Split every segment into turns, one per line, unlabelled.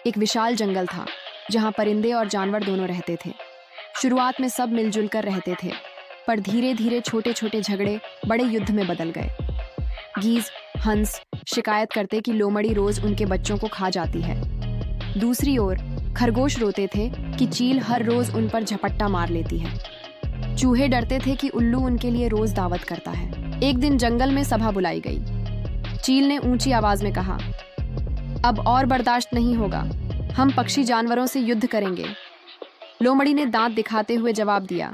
एक विशाल जंगल था जहां परिंदे और जानवर दोनों रहते थे। शुरुआत में सब मिलजुल कर रहते थे, पर धीरे धीरे छोटे छोटे झगड़े बड़े युद्ध में बदल गए। गीज, हंस शिकायत करते कि लोमड़ी रोज उनके बच्चों को खा जाती है। दूसरी ओर खरगोश रोते थे कि चील हर रोज उन पर झपट्टा मार लेती है। चूहे डरते थे कि उल्लू उनके लिए रोज दावत करता है। एक दिन जंगल में सभा बुलाई गई। चील ने ऊंची आवाज में कहा, अब और बर्दाश्त नहीं होगा, हम पक्षी जानवरों से युद्ध करेंगे। लोमड़ी ने दांत दिखाते हुए जवाब दिया,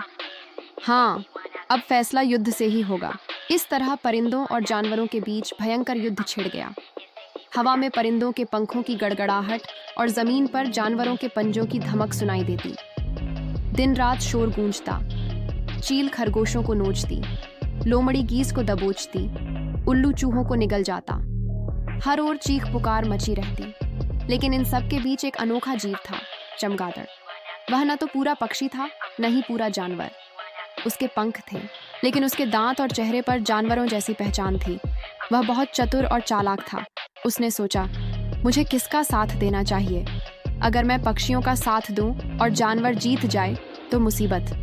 हाँ, अब फैसला युद्ध से ही होगा। इस तरह परिंदों और जानवरों के बीच भयंकर युद्ध छिड़ गया। हवा में परिंदों के पंखों की गड़गड़ाहट और जमीन पर जानवरों के पंजों की धमक सुनाई देती। दिन रात शोर गूंजता। चील खरगोशों को नोचती, लोमड़ी गीस को दबोचती, उल्लू चूहों को निगल जाता। हर ओर चीख पुकार मची रहती। लेकिन इन सब के बीच एक अनोखा जीव था, चमगादड़। वह न तो पूरा पक्षी था, न ही पूरा जानवर। उसके पंख थे, लेकिन उसके दांत और चेहरे पर जानवरों जैसी पहचान थी। वह बहुत चतुर और चालाक था। उसने सोचा, मुझे किसका साथ देना चाहिए? अगर मैं पक्षियों का साथ दूं और जानवर जीत जाए तो मुसीबत,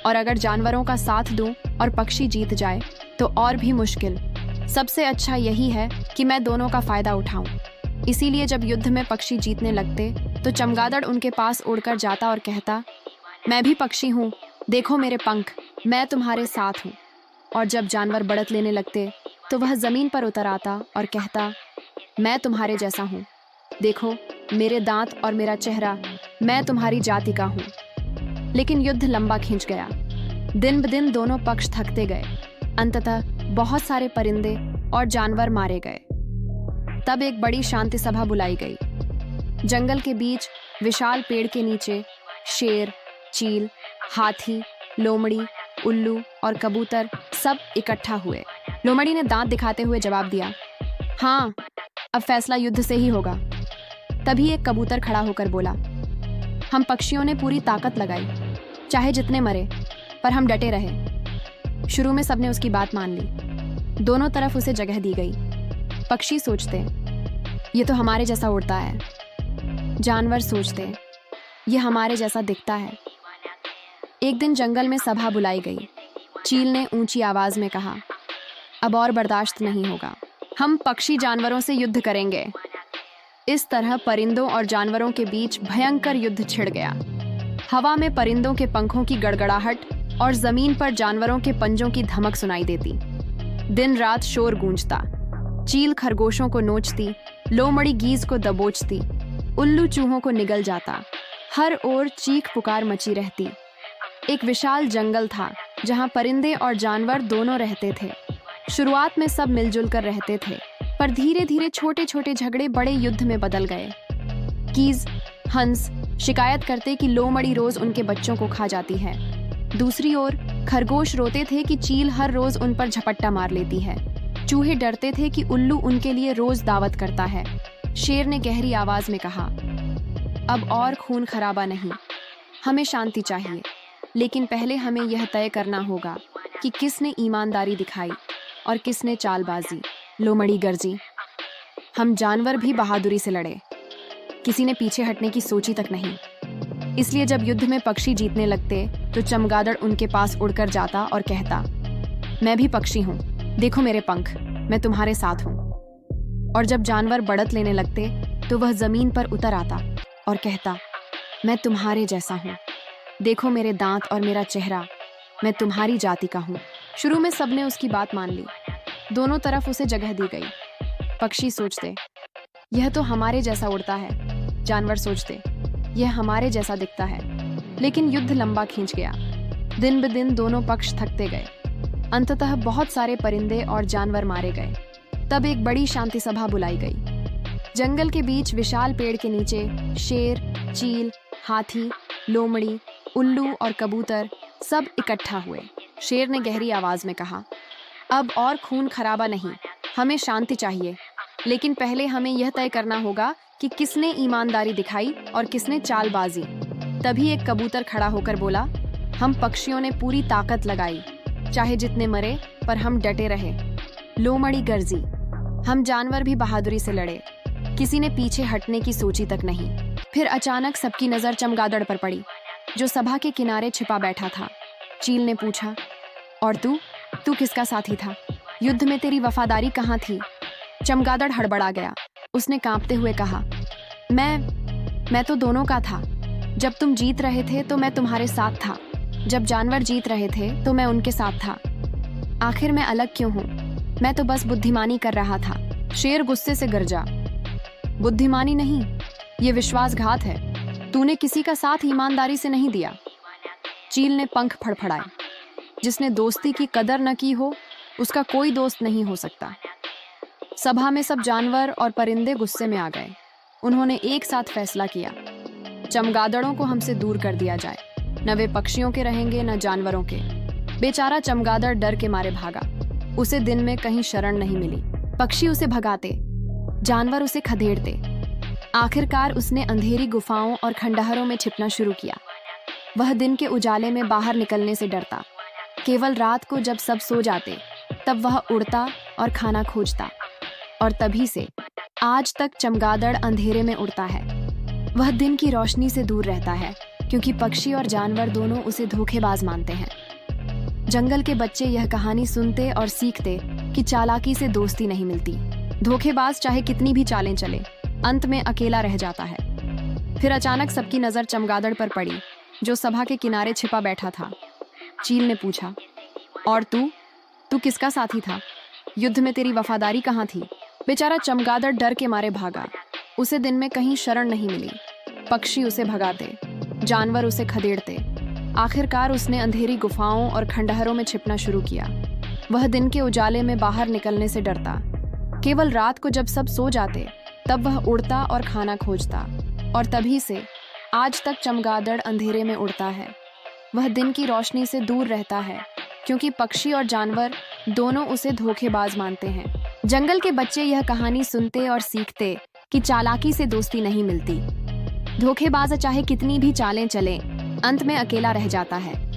और अगर जानवरों का साथ दूं और पक्षी जीत जाए तो और भी मुश्किल। सबसे अच्छा यही है कि मैं दोनों का फायदा उठाऊं। इसीलिए जब युद्ध में पक्षी जीतने लगते तो चमगादड़ उनके पास उड़कर जाता और कहता, मैं भी पक्षी हूँ, देखो मेरे पंख, मैं तुम्हारे साथ हूँ। और जब जानवर बढ़त लेने लगते तो वह जमीन पर उतर आता और कहता, मैं तुम्हारे जैसा हूँ, देखो मेरे दांत और मेरा चेहरा, मैं तुम्हारी जाति का हूँ। लेकिन युद्ध लंबा खींच गया। दिन ब दिन दोनों पक्ष थकते गए। अंततः बहुत सारे परिंदे और जानवर मारे गए। तब एक बड़ी शांति सभा बुलाई गई। जंगल के बीच विशाल पेड़ के नीचे शेर, चील, हाथी, लोमड़ी, उल्लू और कबूतर सब इकट्ठा हुए। लोमड़ी ने दांत दिखाते हुए जवाब दिया, हाँ, अब फैसला युद्ध से ही होगा। तभी एक कबूतर खड़ा होकर बोला, हम पक्षियों ने पूरी ताकत लगाई, चाहे जितने मरे, पर हम डटे रहे। शुरू में सबने उसकी बात मान ली। दोनों तरफ उसे जगह दी गई। पक्षी सोचते, ये तो हमारे जैसा उड़ता है। जानवर सोचते, ये हमारे जैसा दिखता है। एक दिन जंगल में सभा बुलाई गई। चील ने ऊंची आवाज में कहा, अब और बर्दाश्त नहीं होगा, हम पक्षी जानवरों से युद्ध करेंगे। इस तरह परिंदों और जानवरों के बीच भयंकर युद्ध छिड़ गया। हवा में परिंदों के पंखों की गड़गड़ाहट और जमीन पर जानवरों के पंजों की धमक सुनाई देती। दिन रात शोर गूंजता। चील खरगोशों को नोचती, लोमड़ी गीज को दबोचती, उल्लू चूहों को निगल जाता। हर ओर चीख पुकार मची रहती। एक विशाल जंगल था जहां परिंदे और जानवर दोनों रहते थे। शुरुआत में सब मिलजुल कर रहते थे, पर धीरे धीरे छोटे छोटे झगड़े बड़े युद्ध में बदल गए। गीज, हंस शिकायत करते कि लोमड़ी रोज उनके बच्चों को खा जाती है। दूसरी ओर खरगोश रोते थे कि चील हर रोज उन पर झपट्टा मार लेती है। चूहे डरते थे कि उल्लू उनके लिए रोज दावत करता है। शेर ने गहरी आवाज में कहा, अब और खून खराबा नहीं, हमें शांति चाहिए। लेकिन पहले हमें यह तय करना होगा कि किसने ईमानदारी दिखाई और किसने चालबाजी। लोमड़ी गरजी, हम जानवर भी बहादुरी से लड़े, किसी ने पीछे हटने की सोची तक नहीं। इसलिए जब युद्ध में पक्षी जीतने लगते तो चमगादड़ उनके पास उड़कर जाता और कहता, मैं भी पक्षी हूँ, देखो मेरे पंख, मैं तुम्हारे साथ हूँ। और जब जानवर बढ़त लेने लगते तो वह जमीन पर उतर आता और कहता, मैं तुम्हारे जैसा हूँ, देखो मेरे दांत और मेरा चेहरा, मैं तुम्हारी जाति का हूँ। शुरू में सबने उसकी बात मान ली। दोनों तरफ उसे जगह दी गई। पक्षी सोचते, यह तो हमारे जैसा उड़ता है। जानवर सोचते, यह हमारे जैसा दिखता है। लेकिन युद्ध लंबा खींच गया। दिन ब दिन दोनों पक्ष थकते गए। अंततः बहुत सारे परिंदे और जानवर मारे गए। तब एक बड़ी शांति सभा बुलाई गई। जंगल के बीच विशाल पेड़ के नीचे शेर, चील, हाथी, लोमड़ी, उल्लू और कबूतर सब इकट्ठा हुए। शेर ने गहरी आवाज में कहा, अब और खून खराबा नहीं, हमें शांति चाहिए। लेकिन पहले हमें यह तय करना होगा कि किसने ईमानदारी दिखाई और किसने चालबाजी। तभी एक कबूतर खड़ा होकर बोला, हम पक्षियों ने पूरी ताकत लगाई, चाहे जितने मरे, पर हम डटे रहे। लोमड़ी गर्जी, हम जानवर भी बहादुरी से लड़े, किसी ने पीछे हटने की सोची तक नहीं। फिर अचानक सबकी नजर चमगादड़ पर पड़ी, जो सभा के किनारे छिपा बैठा था। चील ने पूछा, और तू किसका साथी था? युद्ध में तेरी वफादारी कहाँ थी? चमगादड़ हड़बड़ा गया। उसने कांपते हुए कहा, मैं तो दोनों का था। जब तुम जीत रहे थे तो मैं तुम्हारे साथ था, जब जानवर जीत रहे थे तो मैं उनके साथ था। आखिर मैं अलग क्यों हूँ? मैं तो बस बुद्धिमानी कर रहा था। शेर गुस्से से गरजा, बुद्धिमानी नहीं, ये विश्वासघात है। तूने किसी का साथ ईमानदारी से नहीं दिया। चील ने पंख फड़फड़ाए। जिसने दोस्ती की कदर न की हो, उसका कोई दोस्त नहीं हो सकता। सभा में सब जानवर और परिंदे गुस्से में आ गए। उन्होंने एक साथ फैसला किया, चमगादड़ों को हमसे दूर कर दिया जाए। न वे पक्षियों के रहेंगे, न जानवरों के। बेचारा चमगादड़ डर के मारे भागा। उसे दिन में कहीं शरण नहीं मिली। पक्षी उसे भगाते, जानवर उसे खदेड़ते। आखिरकार उसने अंधेरी गुफाओं और खंडहरों में छिपना शुरू किया। वह दिन के उजाले में बाहर निकलने से डरता। केवल रात को जब सब सो जाते, तब वह उड़ता और खाना खोजता। और तभी से आज तक चमगादड़ अंधेरे में उड़ता है। वह दिन की रोशनी से दूर रहता है, क्योंकि पक्षी और जानवर दोनों उसे धोखेबाज मानते हैं। जंगल के बच्चे यह कहानी सुनते और सीखते कि चालाकी से दोस्ती नहीं मिलती। धोखेबाज चाहे कितनी भी चालें चले, अंत में अकेला रह जाता है। फिर अचानक सबकी नजर चमगादड़ पर पड़ी, जो सभा के किनारे छिपा बैठा था। चील ने पूछा, और तू किसका साथी था? युद्ध में तेरी वफादारी कहाँ थी? बेचारा चमगादड़ डर के मारे भागा। उसे दिन में कहीं शरण नहीं मिली। पक्षी उसे भगाते, जानवर उसे खदेड़ते। आखिरकार उसने अंधेरी गुफाओं और खंडहरों में छिपना शुरू किया। वह दिन के उजाले में बाहर निकलने से डरता। केवल रात को जब सब सो जाते, तब वह उड़ता और खाना खोजता। और तभी से आज तक चमगादड़ अंधेरे में उड़ता है। वह दिन की रोशनी से दूर रहता है, क्योंकि पक्षी और जानवर दोनों उसे धोखेबाज मानते हैं। जंगल के बच्चे यह कहानी सुनते और सीखते कि चालाकी से दोस्ती नहीं मिलती। धोखेबाज चाहे कितनी भी चालें चलें, अंत में अकेला रह जाता है।